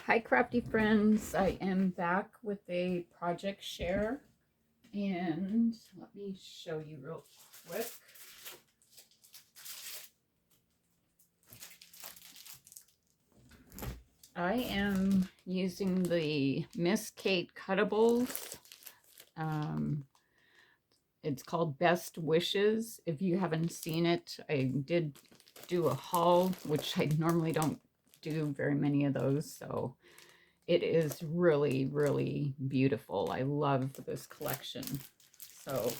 Hi crafty friends, I am back with a project share, and let me show you real quick. I am using the Miss Kate Cuttables. It's called Best Wishes. If you haven't seen it, I did do a haul, which I normally don't do very many of those, so it is really, really beautiful. I love this collection. So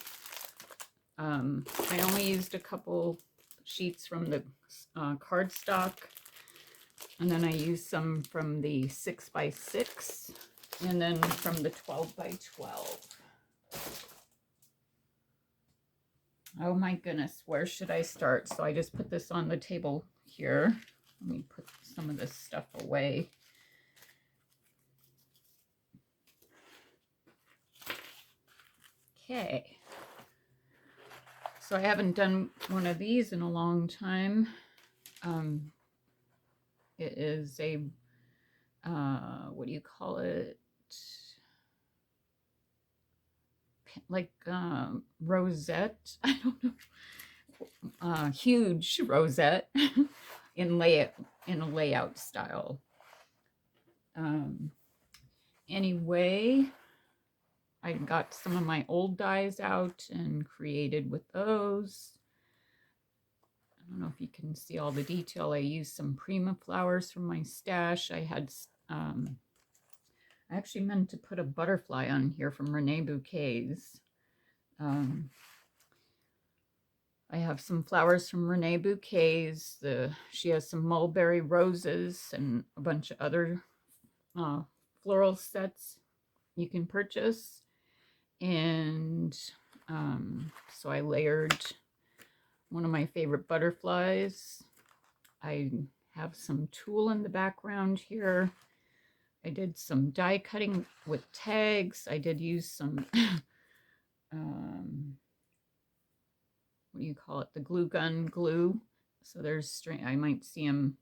I only used a couple sheets from the cardstock, and then I used some from the 6x6, and then from the 12x12. Oh my goodness, where should I start? So I just put this on the table here. Let me put some of this stuff away. Okay. So I haven't done one of these in a long time. It is a, what do you call it? Like rosette. I don't know. Huge rosette in a layout style. Anyway, I got some of my old dies out and created with those. I don't know if you can see all the detail. I used some Prima flowers from my stash. I had, I actually meant to put a butterfly on here from Renee Bouquets. I have some flowers from Renee Bouquets. She has some mulberry roses and a bunch of other floral sets you can purchase. And so I layered one of my favorite butterflies. I have some tulle in the background here. I did some die cutting with tags. I did use some, what do you call it? The glue gun glue. So there's string, I might see them.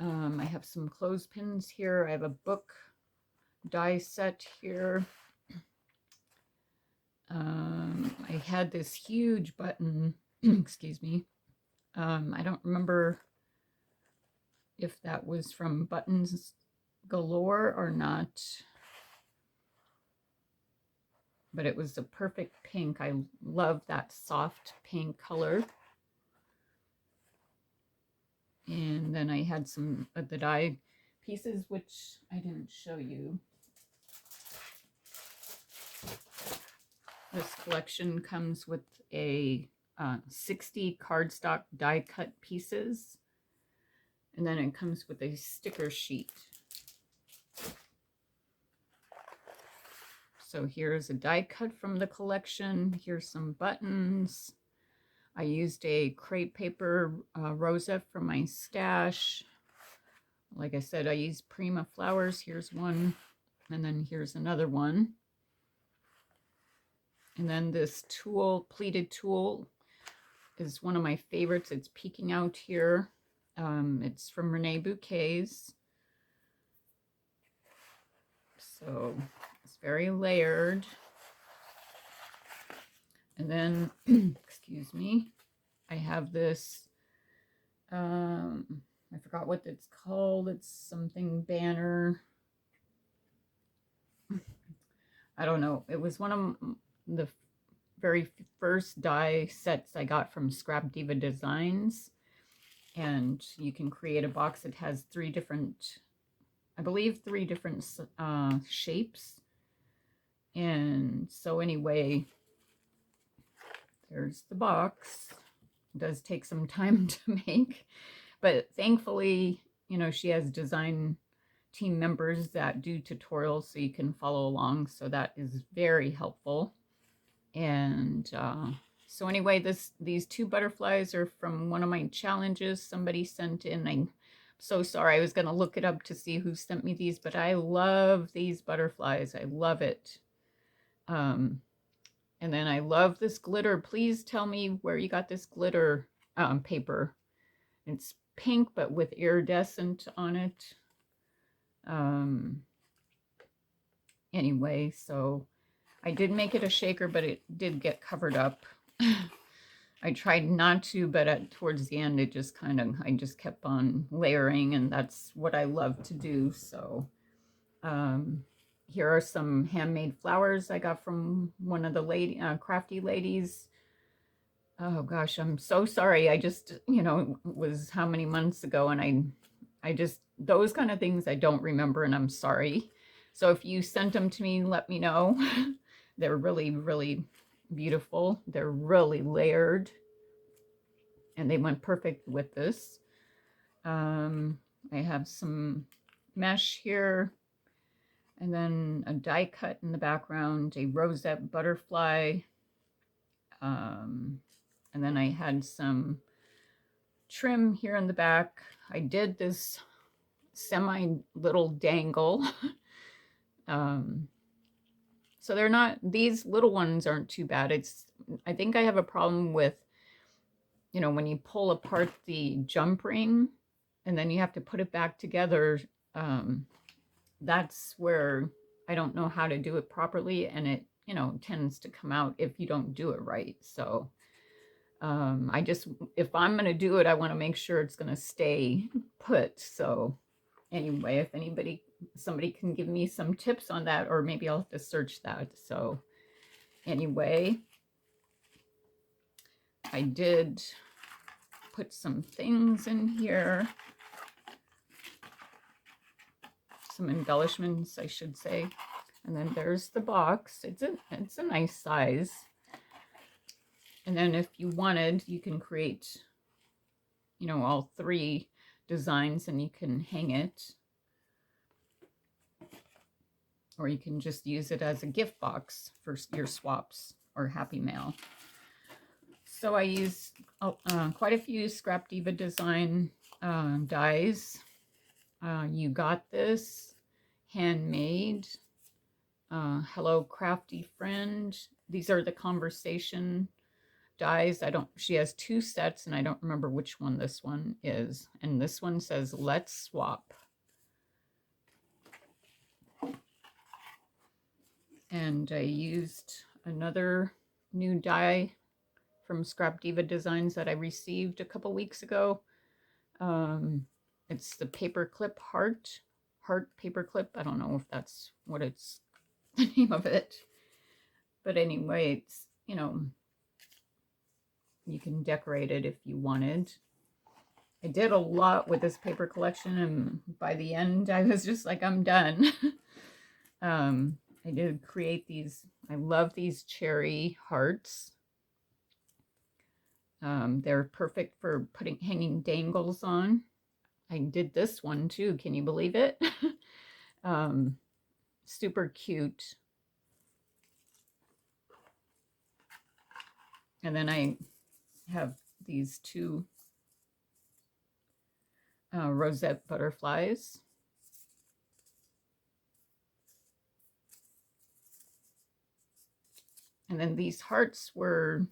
I have some clothespins here. I have a book die set here. I had this huge button, excuse me. I don't remember if that was from Buttons Galore or not, but it was a perfect pink. I love that soft pink color. And then I had some of the die pieces, which I didn't show you. This collection comes with a 60 cardstock die cut pieces, and then it comes with a sticker sheet. So here's a die cut from the collection. Here's some buttons. I used a crepe paper Rosette from my stash. Like I said, I used Prima flowers. Here's one, and then here's another one. And then this tulle, pleated tulle, is one of my favorites. It's peeking out here. It's from Renee Bouquets. So it's very layered. And then, excuse me, I have this, I forgot what it's called. It's something banner. I don't know. It was one of the very first die sets I got from Scrap Diva Designs. And you can create a box that has three different, I believe, three different shapes. And so anyway, there's the box. It does take some time to make, but thankfully, you know, she has design team members that do tutorials so you can follow along. So that is very helpful. And so anyway, these two butterflies are from one of my challenges somebody sent in. I'm so sorry. I was going to look it up to see who sent me these, but I love these butterflies. I love it. And then I love this glitter. Please tell me where you got this glitter paper. It's pink, but with iridescent on it. Anyway, so I did make it a shaker, but it did get covered up. I tried not to, but towards the end, it just I just kept on layering, and that's what I love to do. So here are some handmade flowers I got from one of the crafty ladies. Oh gosh, I'm so sorry. I just, it was how many months ago, and I just, those kind of things I don't remember, and I'm sorry. So if you sent them to me, let me know. They're really, really beautiful. They're really layered, and they went perfect with this. I have some mesh here, and then a die cut in the background, a rosette butterfly, and then I had some trim here in the back. I did this semi little dangle. So they're not, these little ones aren't too bad. I think I have a problem with, when you pull apart the jump ring and then you have to put it back together. That's where I don't know how to do it properly, and it, tends to come out if you don't do it right. So if I'm going to do it, I want to make sure it's going to stay put. So anyway, if somebody can give me some tips on that, or maybe I'll have to search that. So anyway, I did put some things in here, some embellishments, I should say. And then there's the box. It's a nice size. And then if you wanted, you can create, all three designs, and you can hang it. Or you can just use it as a gift box for your swaps or Happy Mail. So I use quite a few Scrap Diva Design dies. You Got This, Handmade, Hello Crafty Friend. These are the conversation dies. She has 2 sets, and I don't remember which one this one is. And this one says, Let's Swap. And I used another new die from Scrap Diva Designs that I received a couple weeks ago. It's the paperclip heart paperclip. I don't know if that's what it's the name of it. But anyway, it's, you can decorate it if you wanted. I did a lot with this paper collection, and by the end, I was just like, I'm done. I did create these. I love these cherry hearts. They're perfect for hanging dangles on. I did this one too. Can you believe it? Super cute. And then I have these 2 rosette butterflies. And then these hearts were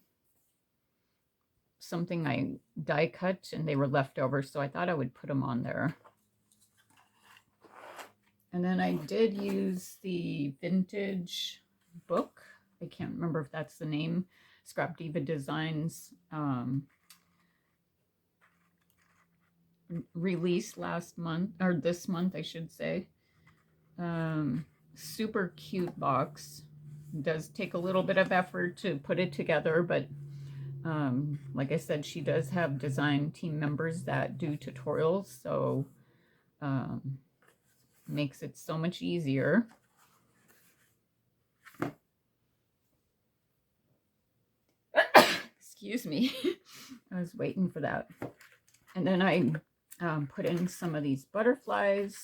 something I die cut, and they were left over, so I thought I would put them on there. And then I did use the vintage book. I can't remember if that's the name. Scrap Diva Designs released last month, or this month, I should say. Super cute box. It does take a little bit of effort to put it together, but like I said, she does have design team members that do tutorials, so makes it so much easier. Excuse me. I was waiting for that. And then I put in some of these butterflies.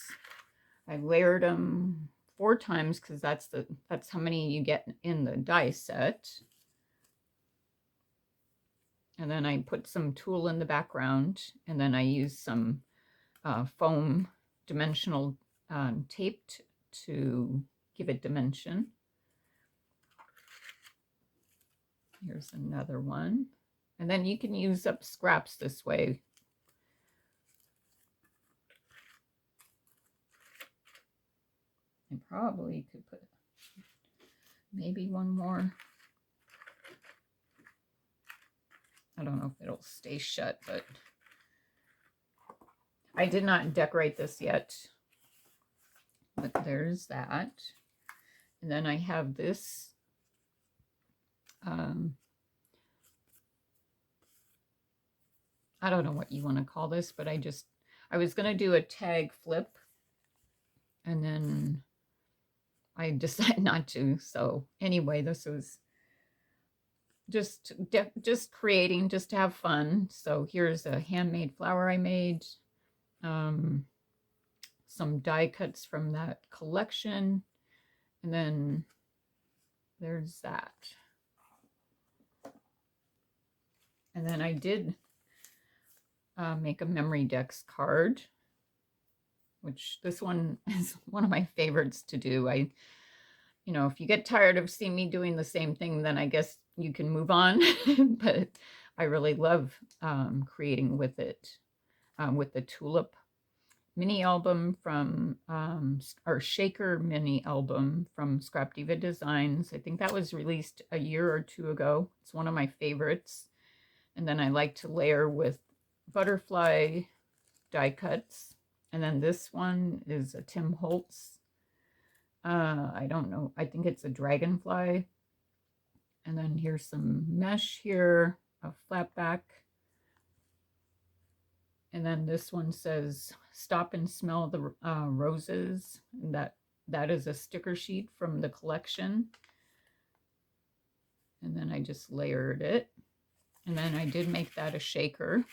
I layered them 4 times because that's how many you get in the die set. And then I put some tulle in the background, and then I used some foam dimensional tape to give it dimension. Here's another one. And then you can use up scraps this way. I probably could put maybe one more. I don't know if it'll stay shut, but I did not decorate this yet. But there's that. And then I have this I don't know what you want to call this, but I was going to do a tag flip, and then I decided not to. So anyway, this was just creating, just to have fun. So here's a handmade flower I made, some die cuts from that collection, and then there's that. And then I did make a memory decks card, which this one is one of my favorites to do. You know, if you get tired of seeing me doing the same thing, then I guess you can move on. But I really love creating with it, with the tulip mini album from, or shaker mini album from Scrap Diva Designs. I think that was released a year or two ago. It's one of my favorites. And then I like to layer with butterfly die cuts. And then this one is a Tim Holtz. I don't know. I think it's a dragonfly. And then here's some mesh here, a flat back. And then this one says, "Stop and smell the roses." And that is a sticker sheet from the collection. And then I just layered it. And then I did make that a shaker.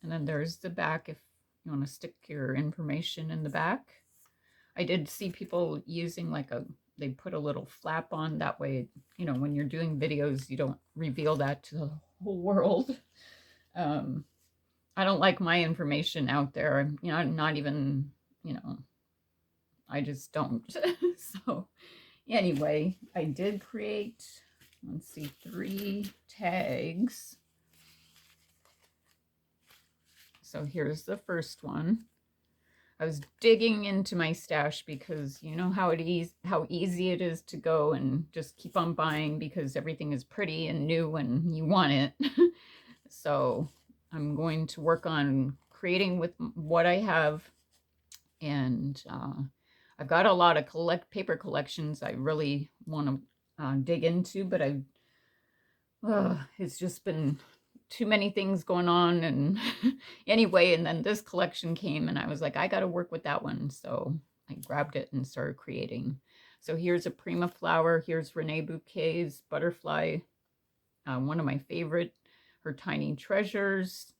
And then there's the back if you want to stick your information in the back. I did see people using like they put a little flap on, that way, you know, when you're doing videos, you don't reveal that to the whole world. I don't like my information out there, you know, not even, you know, I just don't. So anyway, I did create, let's see, 3 tags. So here's the first one. I was digging into my stash because you know how easy it is to go and just keep on buying because everything is pretty and new and you want it. So I'm going to work on creating with what I have, and I've got a lot of paper collections I really want to dig into, but it's just been too many things going on. And anyway, and then this collection came and I was like, I got to work with that one. So I grabbed it and started creating. So here's a Prima flower. Here's Renee Bouquet's butterfly, one of my favorite, her tiny treasures.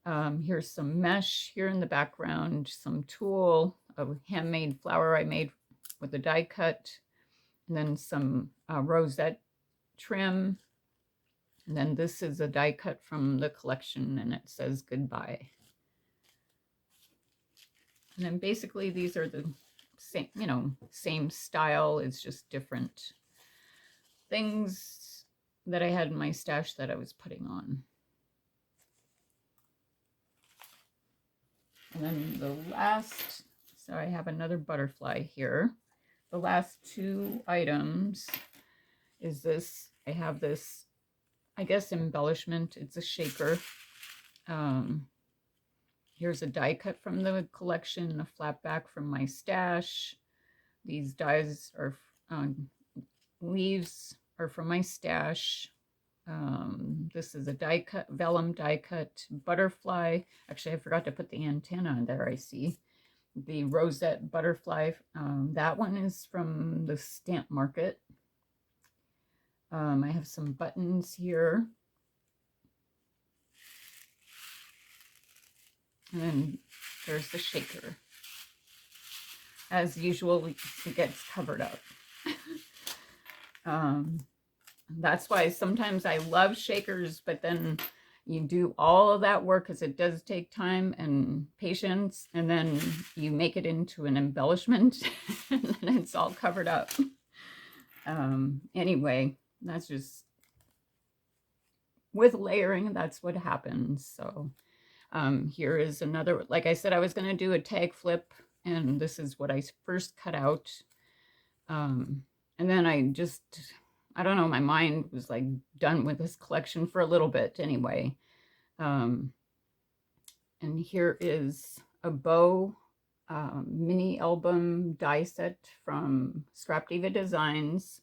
Here's some mesh here in the background, some tulle, a handmade flower I made with a die cut, and then some rosette trim. And then this is a die cut from the collection and it says goodbye. And then basically these are the same, you know, same style. It's just different things that I had in my stash that I was putting on. And then the last, so I have another butterfly here. The last 2 items is this. I have this, I guess, embellishment. It's a shaker. Here's a die cut from the collection, a flat back from my stash. These dies are, leaves are from my stash. This is a die cut, vellum die cut butterfly. Actually, I forgot to put the antenna on there, I see. The Rosette butterfly, that one is from the stamp market. I have some buttons here. And then there's the shaker. As usual, it gets covered up. That's why sometimes I love shakers, but then you do all of that work because it does take time and patience, and then you make it into an embellishment and then it's all covered up. Anyway, that's just, with layering, that's what happens. So here is another, like I said, I was going to do a tag flip And this is what I first cut out. And then I don't know, my mind was like done with this collection for a little bit anyway. And here is a bow mini album die set from Scrap Diva Designs.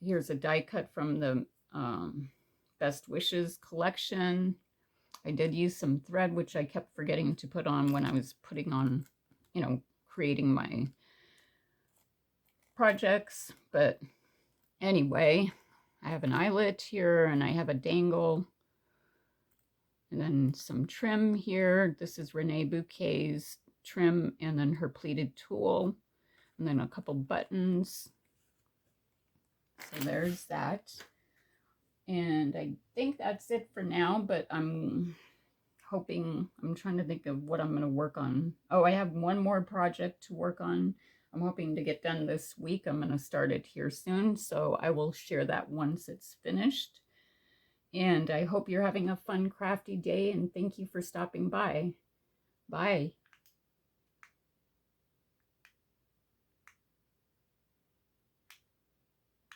Here's a die cut from the Best Wishes collection. I did use some thread, which I kept forgetting to put on when I was putting on, creating my projects. But anyway, I have an eyelet here and I have a dangle. And then some trim here. This is Renee Bouquet's trim and then her pleated tulle. And then a couple buttons. So there's that. And I think that's it for now, but I'm trying to think of what I'm going to work on. Oh, I have one more project to work on. I'm hoping to get done this week. I'm going to start it here soon, so I will share that once it's finished. And I hope you're having a fun, crafty day, and thank you for stopping by. Bye.